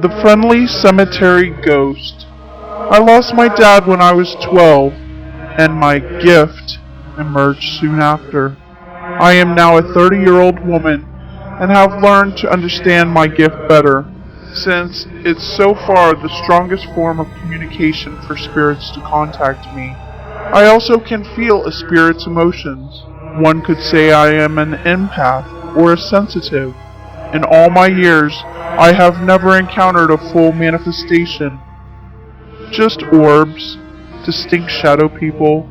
The Friendly Cemetery Ghost. I lost my dad when I was 12, and my gift emerged soon after. I am now a 30-year-old woman and have learned to understand my gift better, since it's so far the strongest form of communication for spirits to contact me. I also can feel a spirit's emotions. One could say I am an empath or a sensitive. In all my years, I have never encountered a full manifestation. Just orbs, distinct shadow people,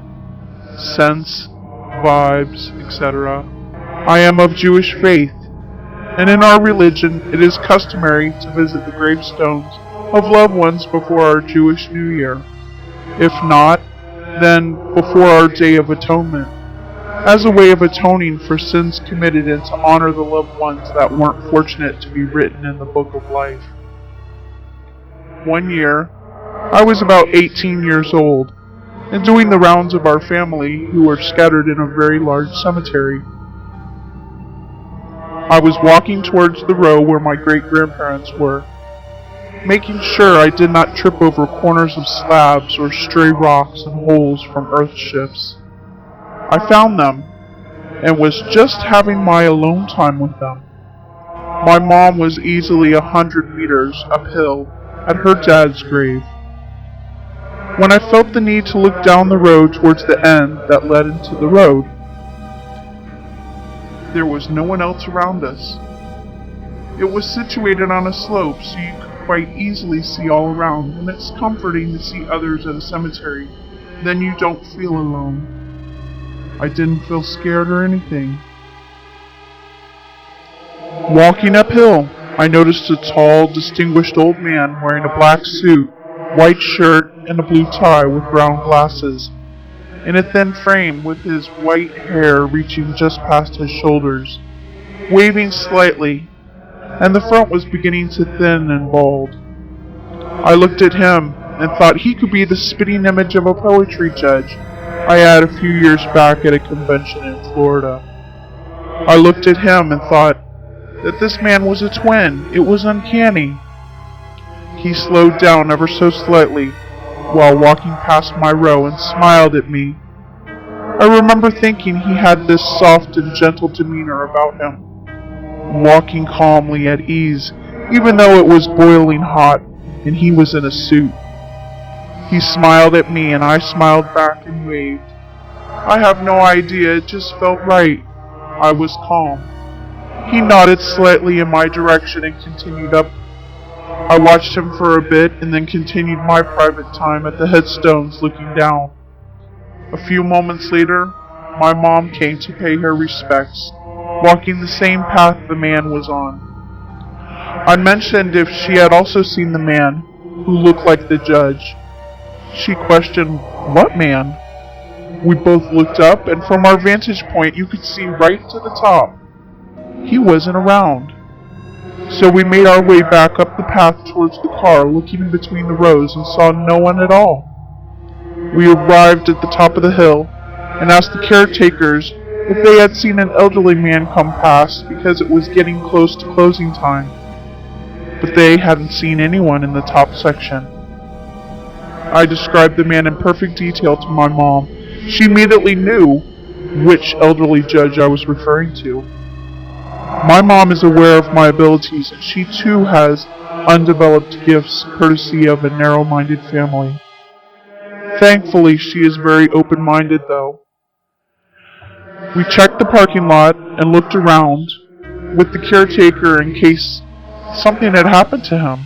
sense, vibes, etc. I am of Jewish faith, and in our religion it is customary to visit the gravestones of loved ones before our Jewish New Year. If not, then before our Day of Atonement, as a way of atoning for sins committed and to honor the loved ones that weren't fortunate to be written in the Book of Life. One year, I was about 18 years old, and doing the rounds of our family, who were scattered in a very large cemetery. I was walking towards the row where my great-grandparents were, making sure I did not trip over corners of slabs or stray rocks and holes from earth shifts. I found them, and was just having my alone time with them. My mom was easily 100 meters uphill at her dad's grave, when I felt the need to look down the road towards the end that led into the road. There was no one else around us. It was situated on a slope, so you could quite easily see all around, and it's comforting to see others at a cemetery. Then you don't feel alone. I didn't feel scared or anything. Walking uphill, I noticed a tall, distinguished old man wearing a black suit, white shirt, and a blue tie with brown glasses, in a thin frame with his white hair reaching just past his shoulders, waving slightly, and the front was beginning to thin and bald. I looked at him and thought he could be the spitting image of a poetry judge I had a few years back at a convention in Florida. I looked at him and thought that this man was a twin. It was uncanny. He slowed down ever so slightly while walking past my row and smiled at me. I remember thinking he had this soft and gentle demeanor about him, walking calmly at ease, even though it was boiling hot and he was in a suit. He smiled at me and I smiled back and waved. I have no idea, it just felt right. I was calm. He nodded slightly in my direction and continued up. I watched him for a bit and then continued my private time at the headstones looking down. A few moments later, my mom came to pay her respects, walking the same path the man was on. I mentioned if she had also seen the man who looked like the judge. She questioned, "What man?" We both looked up, and from our vantage point you could see right to the top. He wasn't around. So we made our way back up the path towards the car, looking in between the rows, and saw no one at all. We arrived at the top of the hill, and asked the caretakers if they had seen an elderly man come past because it was getting close to closing time. But they hadn't seen anyone in the top section. I described the man in perfect detail to my mom. She immediately knew which elderly judge I was referring to. My mom is aware of my abilities, and she too has undeveloped gifts courtesy of a narrow-minded family. Thankfully, she is very open-minded though. We checked the parking lot and looked around with the caretaker in case something had happened to him.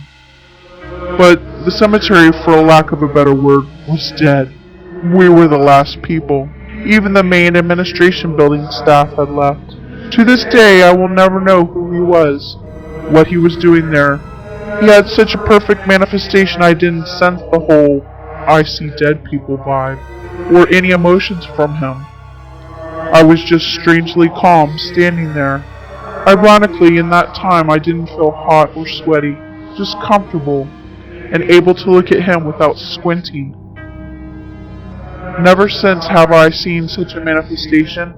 But the cemetery, for a lack of a better word, was dead. We were the last people. Even the main administration building staff had left. To this day, I will never know who he was, what he was doing there. He had such a perfect manifestation I didn't sense the whole "I see dead people" vibe, or any emotions from him. I was just strangely calm, standing there. Ironically, in that time I didn't feel hot or sweaty, just comfortable, and able to look at him without squinting. Never since have I seen such a manifestation.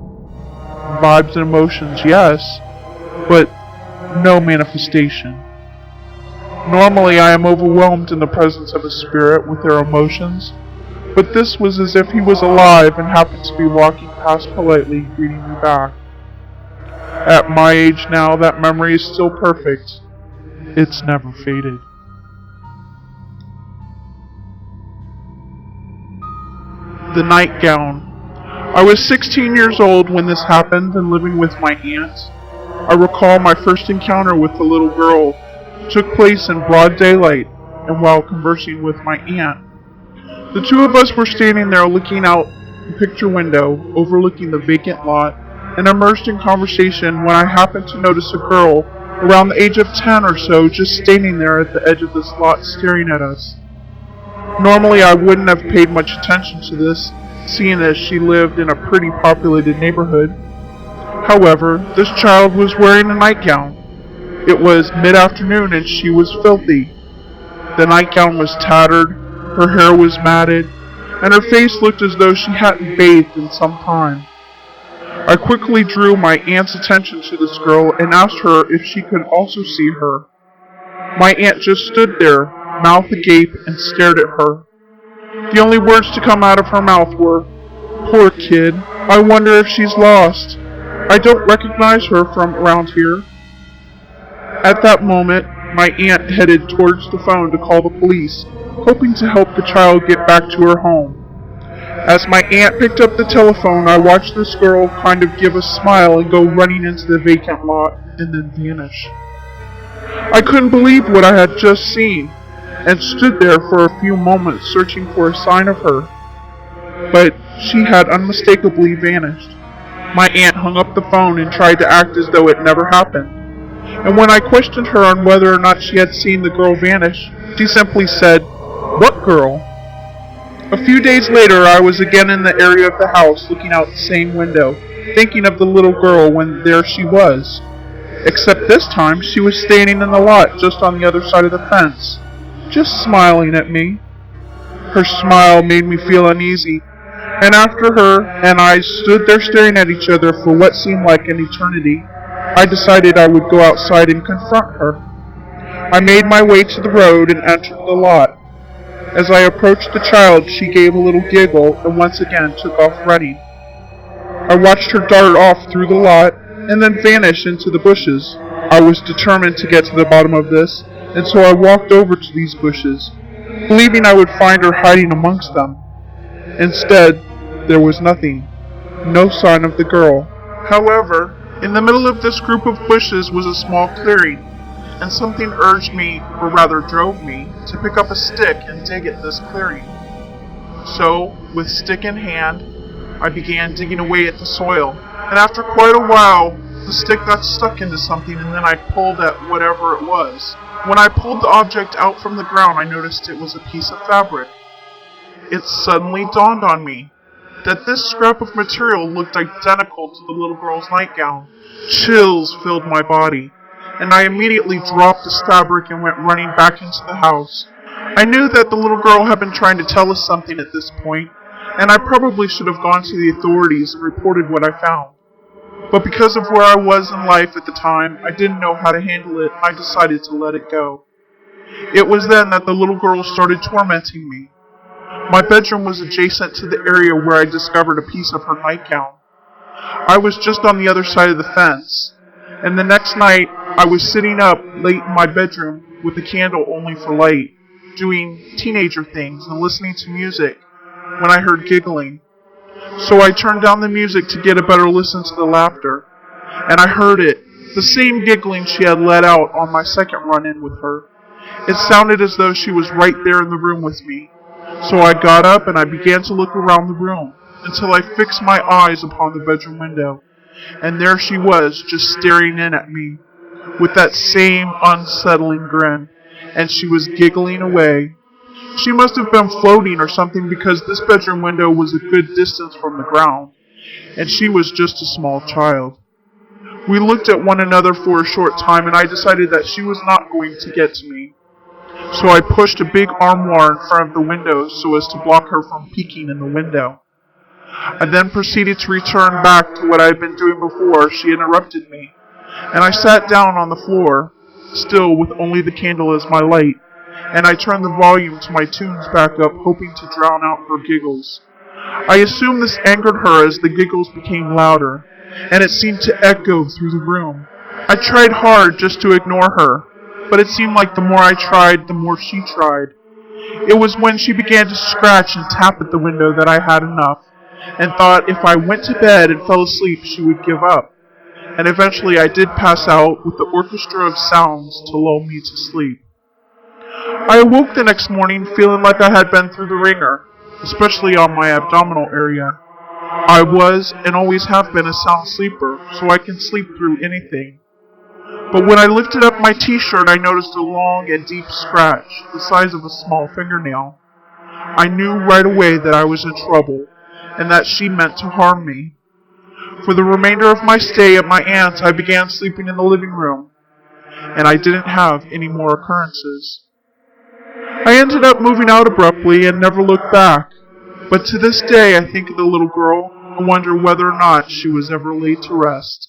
Vibes and emotions, yes, but no manifestation. Normally I am overwhelmed in the presence of a spirit with their emotions, but this was as if he was alive and happened to be walking past politely, greeting me back. At my age now, that memory is still perfect. It's never faded. The Nightgown. I was 16 years old when this happened and living with my aunt. I recall my first encounter with the little girl took place in broad daylight and while conversing with my aunt. The two of us were standing there looking out the picture window, overlooking the vacant lot, and immersed in conversation when I happened to notice a girl around the age of 10 or so just standing there at the edge of this lot staring at us. Normally I wouldn't have paid much attention to this, seeing as she lived in a pretty populated neighborhood. However, this child was wearing a nightgown. It was mid-afternoon and she was filthy. The nightgown was tattered, her hair was matted, and her face looked as though she hadn't bathed in some time. I quickly drew my aunt's attention to this girl and asked her if she could also see her. My aunt just stood there, mouth agape, and stared at her. The only words to come out of her mouth were, "Poor kid, I wonder if she's lost. I don't recognize her from around here." At that moment, my aunt headed towards the phone to call the police, hoping to help the child get back to her home. As my aunt picked up the telephone, I watched this girl kind of give a smile and go running into the vacant lot and then vanish. I couldn't believe what I had just seen, and stood there for a few moments searching for a sign of her. But she had unmistakably vanished. My aunt hung up the phone and tried to act as though it never happened. And when I questioned her on whether or not she had seen the girl vanish, she simply said, "What girl?" A few days later, I was again in the area of the house looking out the same window, thinking of the little girl when there she was. Except this time, she was standing in the lot just on the other side of the fence, just smiling at me. Her smile made me feel uneasy, and after her and I stood there staring at each other for what seemed like an eternity, I decided I would go outside and confront her. I made my way to the road and entered the lot. As I approached the child, she gave a little giggle and once again took off running. I watched her dart off through the lot and then vanish into the bushes. I was determined to get to the bottom of this, and so I walked over to these bushes, believing I would find her hiding amongst them. Instead, there was nothing. No sign of the girl. However, in the middle of this group of bushes was a small clearing, and something urged me, or rather drove me, to pick up a stick and dig at this clearing. So, with stick in hand, I began digging away at the soil, and after quite a while, the stick got stuck into something and then I pulled at whatever it was. When I pulled the object out from the ground, I noticed it was a piece of fabric. It suddenly dawned on me that this scrap of material looked identical to the little girl's nightgown. Chills filled my body, and I immediately dropped the fabric and went running back into the house. I knew that the little girl had been trying to tell us something at this point, and I probably should have gone to the authorities and reported what I found. But because of where I was in life at the time, I didn't know how to handle it, and I decided to let it go. It was then that the little girl started tormenting me. My bedroom was adjacent to the area where I discovered a piece of her nightgown. I was just on the other side of the fence, and the next night I was sitting up late in my bedroom with a candle only for light, doing teenager things and listening to music, when I heard giggling. So I turned down the music to get a better listen to the laughter, and I heard it, the same giggling she had let out on my second run-in with her. It sounded as though she was right there in the room with me. So I got up and I began to look around the room until I fixed my eyes upon the bedroom window, and there she was, just staring in at me with that same unsettling grin, and she was giggling away. She must have been floating or something because this bedroom window was a good distance from the ground, and she was just a small child. We looked at one another for a short time, and I decided that she was not going to get to me. So I pushed a big armoire in front of the window so as to block her from peeking in the window. I then proceeded to return back to what I had been doing before she interrupted me, and I sat down on the floor, still with only the candle as my light, and I turned the volume to my tunes back up, hoping to drown out her giggles. I assumed this angered her as the giggles became louder, and it seemed to echo through the room. I tried hard just to ignore her, but it seemed like the more I tried, the more she tried. It was when she began to scratch and tap at the window that I had enough, and thought if I went to bed and fell asleep she would give up. And eventually I did pass out with the orchestra of sounds to lull me to sleep. I awoke the next morning feeling like I had been through the ringer, especially on my abdominal area. I was and always have been a sound sleeper, so I can sleep through anything. But when I lifted up my t-shirt, I noticed a long and deep scratch, the size of a small fingernail. I knew right away that I was in trouble, and that she meant to harm me. For the remainder of my stay at my aunt's, I began sleeping in the living room, and I didn't have any more occurrences. I ended up moving out abruptly and never looked back, but to this day I think of the little girl and wonder whether or not she was ever laid to rest.